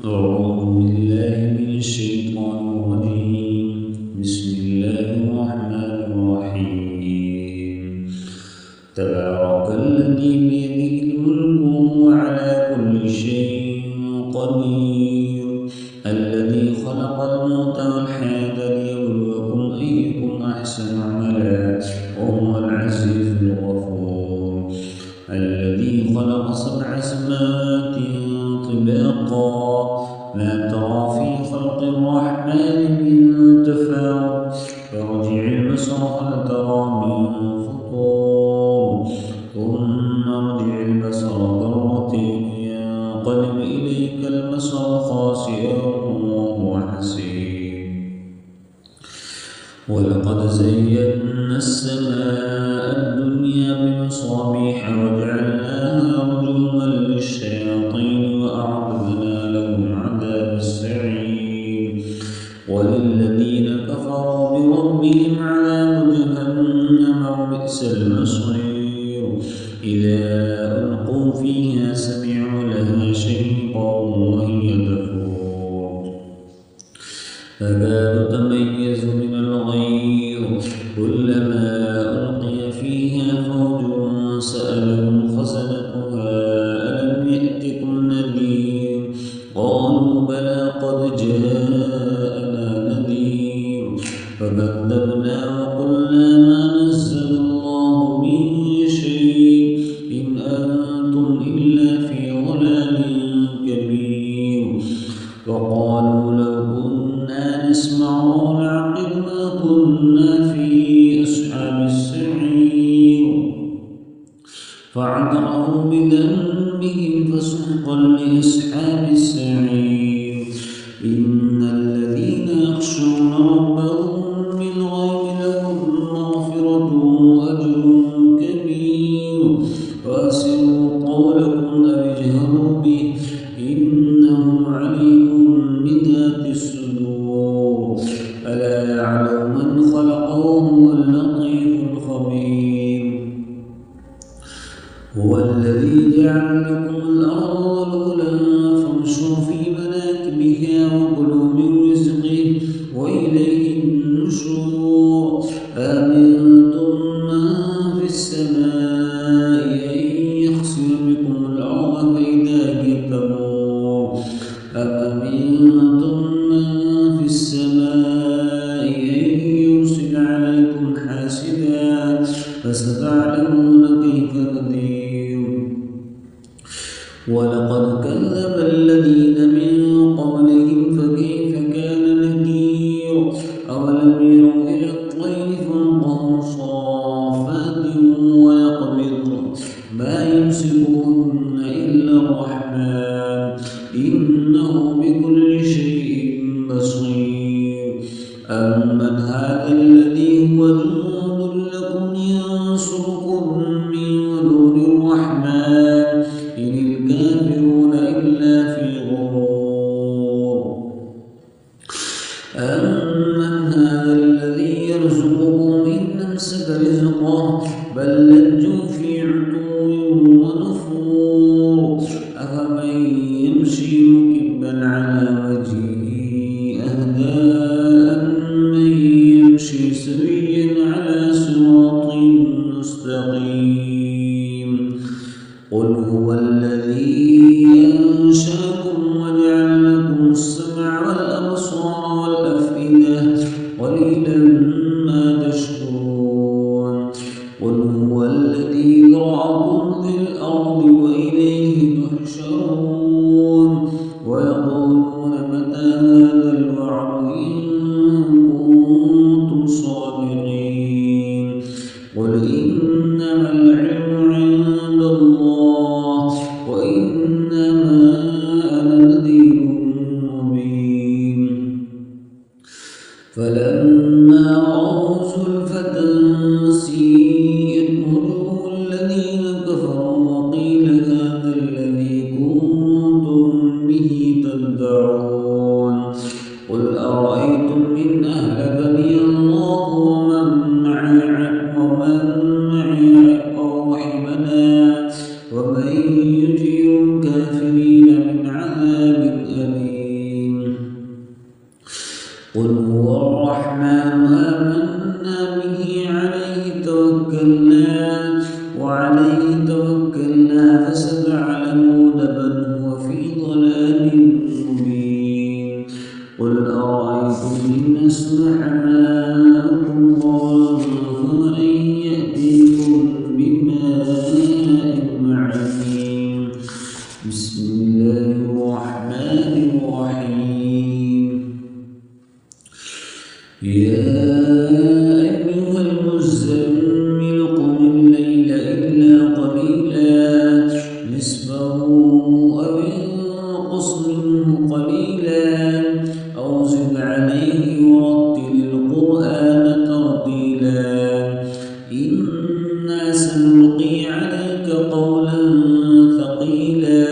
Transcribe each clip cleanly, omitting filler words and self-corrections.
أعوذ بالله من الشيطان الرجيم. بسم الله الرحمن الرحيم. تبارك الذي بيده الملك وهو على كل شيء قدير. الذي خلق الموت والحياة ليبلوكم أيكم أحسن عملا وهو العزيز الغفور. الذي خلق 7 سماوات طباقا ما ترى في خلق الرحمن من تفاوت فارجع البصر هل ترى من فطور ثم ارجع البصر كرتين ينقلب إليك البصر خاسئا وهو حسير. ولقد زينا السماء الدنيا بمصابيح وجعلناها رجوما للشياطين وأعتدنا لهم عذاب السعير. وللذين كفروا بربهم عذاب جهنم وبئس المصير. إذا ألقوا فيها سمعوا لها شهيقا وهي تفور تكاد تميز من الغيظ كلما ألقي فيها فوج سألهم خزنتها ألم يأتكم نذير قالوا بلى قد جاءنا نذير فكذبنا وقلنا ما نزل الله من شيء إن أنتم إلا في ضلال كبير. وقالوا لو كنا نسمع ونعقل ما كنا في أصحاب السعير فاعترفوا بذنبهم فسحقا لأصحاب السعير. إن الذين يخشون ربهم بالغيب لهم مغفرة وأجر كبير. وأسروا قولكم أو اجهروا به إنه عليم بذات الصدور. ألا يعلم من خلق وهو اللطيف الخبير. هو الذي جعل لكم الأرض ذلولا فامشوا في مناكبها وكلوا من رزقه وإليه النشور. أأمنتم من في السماء أن يخسف بكم الأرض فإذا هي تمور أم أمنتم من في السماء أن يرسل عليكم حاسبا فستعلمون كيف نذير. ولقد كذب الذين من قبلهم فكيف كان نكير. أولم يروا إلى الطير فوقهم صافات ويقبضن ما يمسكهن إلا الرحمن إنه بكل شيء بصير. أمن هذا الذي هو جند لكم ينصركم من دون الرحمن إن الكافرون إلا في غرور. أمن هذا الذي يرزقكم إن أمسك رزقه بل لجوا في عتو ونفور. أفمن يمشي مكبا على وجهه أهدى أمن يمشي سويا على صراط مستقيم. قل هو الذي أنشأكم وجعل لكم السمع والأبصار والأفئدة قليلا ما تشكرون. قل هو الذي ذرأكم في الأرض وإليه تحشرون. ويقولون متى هذا الوعد إن كنتم صادقين. قل إنما العلم عند الله وإنما أنا نذير مبين. فلما رأوا زلفة سيئت وجوه الذين كفروا وقيل هذا الذي كنتم به الله الرحمن الرحيم يا أيها المزمل قم الليل إلا قليلا نصفه أو انقص منه قليلا أو زد عليه ورتل القرآن ترتيلا إنا سنلقي عليك قولا ثقيلا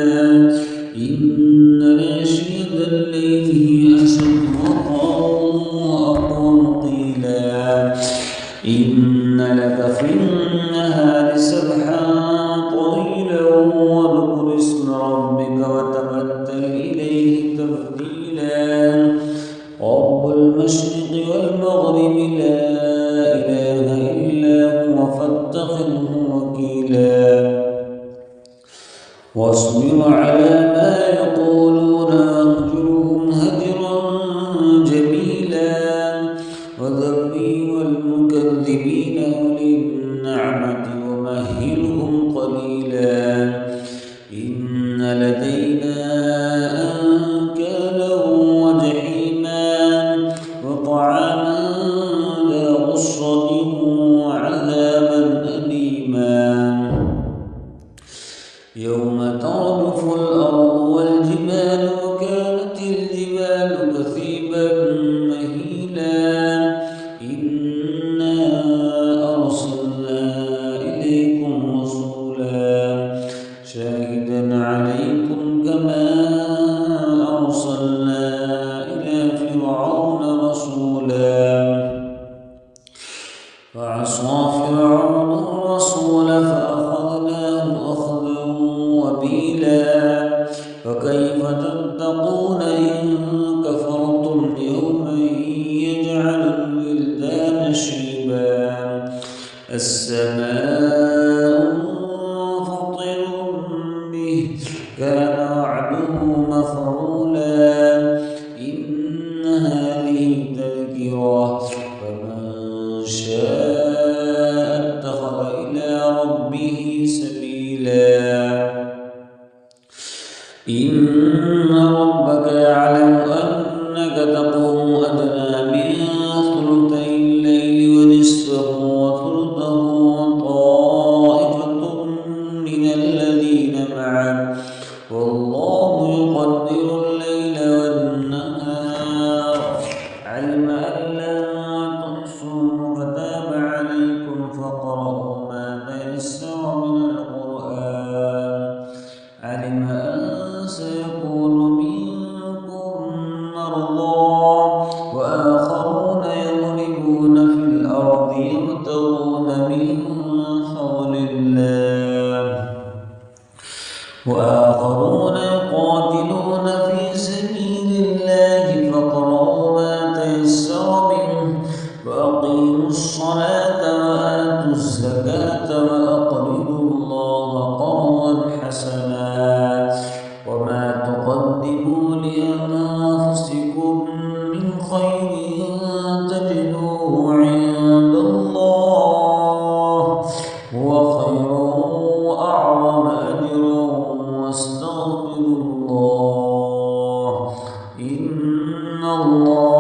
إن ناشئة الليل هي أشد وطئا وأقوم قيلا إن لك في النهار سبحا طويلا واذكر اسم ربك وتبتل إليه تبتيلا رب المشرق والمغرب لا إله إلا هو فاتخذه وكيلا واصبر على ما يقولون واهجرهم هجرا جميلا وذرني والمكذبين أولي النعمة ومهلهم قليلا إن لدينا أنكالا وجحيما وطعاما ذا غصة وعذابا أليما يوم ترجف الأرض والجبال وكانت الجبال كثيبا مهيلا إنا أرسلنا إليكم رسولا شاهدا عليكم كما أرسلنا إلى فرعون رسولا فعصى فرعون الرسول فأخذناه أخذا وبيلا فكيف تتقون إن كفرتم يوما يجعل الولدان شيبا السماء منفطر به كان وعده مفعولا إن هذه تذكرة فمن شاء اتخذ إلى ربه سبيلا إن ربك يعلم أنك تقوم أدنى من ثلثي الليل ونصفه وثلثه وطائفة من الذين معك والله يقدر الليل والنهار علم أن لن تحصوه فتاب عليكم فاقرؤوا ما تيسر من القرآن علم أن سيكون منكم مرضى وآخرون يضربون في الأرض يبتغون من فضل الله وآخرون يقاتلون في سبيل الله فاقرؤوا ما تيسر منه وأقيموا الصلاة وآتوا الزكاة وأقرضوا الله قرضا حسنا وما تقدموا لأنفسكم من خير تجدوه عند الله هو خير وأعظم أجرا واستغفروا الله إن الله